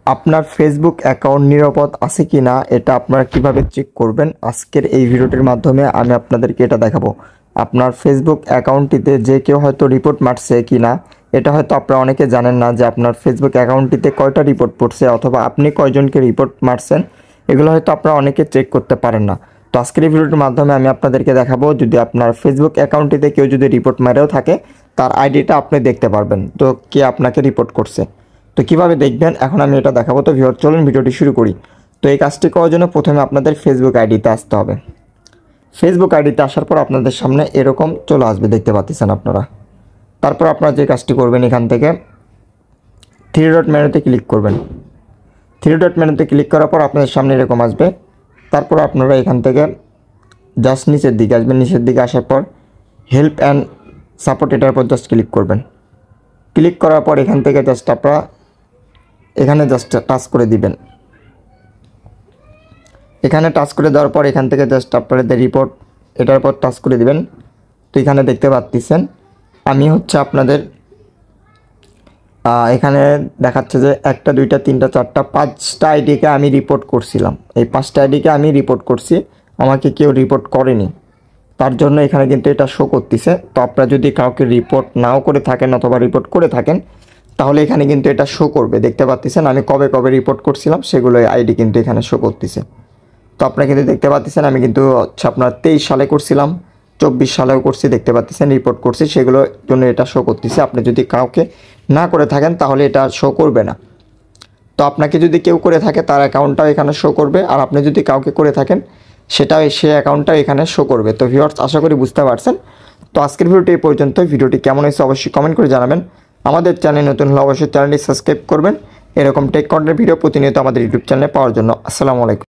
আপনার Facebook account নিরাপদ আছে কি না এটা আপনারা কিভাবে চেক করবেন আজকের এই ভিডিওটির মাধ্যমে আমি আপনাদেরকে এটা দেখাবো। আপনার ফেসবুক অ্যাকাউন্টটিতে যে কেউ হয়তো রিপোর্ট মারছে কি না এটা হয়তো আপনারা অনেকে জানেন না যে আপনার ফেসবুক অ্যাকাউন্টটিতে কয়টা রিপোর্ট পড়ছে অথবা আপনি কয়জনকে রিপোর্ট মারছেন এগুলো হয়তো আপনারা অনেকে চেক করতে পারেন না। তো আজকের এই ভিডিওটির মাধ্যমে আমি আপনাদেরকে দেখাবো যদি আপনার ফেসবুক অ্যাকাউন্টটিতে কেউ যদি রিপোর্ট মারেও থাকে তার আইডিটা আপনি দেখতে পারবেন তো কে আপনাকে রিপোর্ট করছে। তো কিভাবে দেখবেন এখন আমি এটা দেখাবো। তো ভিউয়ার চলুন ভিডিওটি শুরু করি। তো এই কাজটি করার জন্য প্রথমে আপনাদের ফেসবুক আইডিতে আসতে হবে। ফেসবুক আইডিতে আসার পর আপনাদের সামনে এরকম চলে আসবে, দেখতে পাচ্ছেন আপনারা। তারপর আপনারা যে কাজটি করবেন এখান থেকে থ্রি ডট মেনুতে ক্লিক করবেন। থ্রি ডট মেনুতে ক্লিক করার পর আপনাদের সামনে এরকম আসবে। তারপর আপনারা এখান থেকে জাস্ট নিচের দিকে আসবেন। নিচের দিকে আসার পর হেল্প অ্যান্ড সাপোর্ট এটার উপর জাস্ট ক্লিক করবেন। ক্লিক করার পর এখান থেকে জাস্ট আপনারা এখানে জাস্ট টাচ করে দিবেন। এখানে টাচ করে দেওয়ার পর এখান থেকে জাস্ট আপনাদের রিপোর্ট এটার উপর টাচ করে দিবেন। তো এখানে দেখতে পাচ্ছেন আমি হচ্ছে আপনাদের এখানে দেখাচ্ছে যে 1টা 2টা 3টা 4টা 5টা আইডিকে আমি রিপোর্ট করছিলাম। এই 5টা আইডিকে আমি রিপোর্ট করছি, আমাকে কেউ রিপোর্ট করেনি, তার জন্য এখানে কিন্তু এটা শো করতেছে। তো আপনারা যদি কাউকে রিপোর্ট নাও করে থাকেন অথবা রিপোর্ট করে থাকেন তাহলে এখানে কিন্তু এটা শো করবে। দেখতে পাচ্ছেন আমি কবে কবে রিপোর্ট করছিলাম সেগুলো আইডি কিন্তু এখানে শো করতেছে। তো আপনারা কিন্তু দেখতে পাচ্ছেন আমি কিন্তু আপনার 23 সালে করছিলাম, 24 সালেও করছি, দেখতে পাচ্ছেন রিপোর্ট করছি, সেগুলোর জন্য এটা শো করতেছে। আপনি যদি কাউকে না করে থাকেন তাহলে এটা শো করবে না। তো আপনাকে যদি কেউ করে থাকে তার অ্যাকাউন্টটাও এখানে শো করবে, আর আপনি যদি কাউকে করে থাকেন সেটাও সে অ্যাকাউন্টটাও এখানে শো করবে। তো ভিউয়ার্স আশা করি বুঝতে পারছেন। তো আজকের ভিডিওটি এই পর্যন্ত। ভিডিওটি কেমন হয়েছে অবশ্যই কমেন্ট করে জানাবেন। আমাদের চ্যানেল নতুন হলে অবশ্যই চ্যানেলটি সাবস্ক্রাইব করবেন এরকম টেক কন্টেন্ট ভিডিও প্রতিনিয়ত আমাদের ইউটিউব চ্যানেলে পাওয়ার জন্য। আসসালামু আলাইকুম।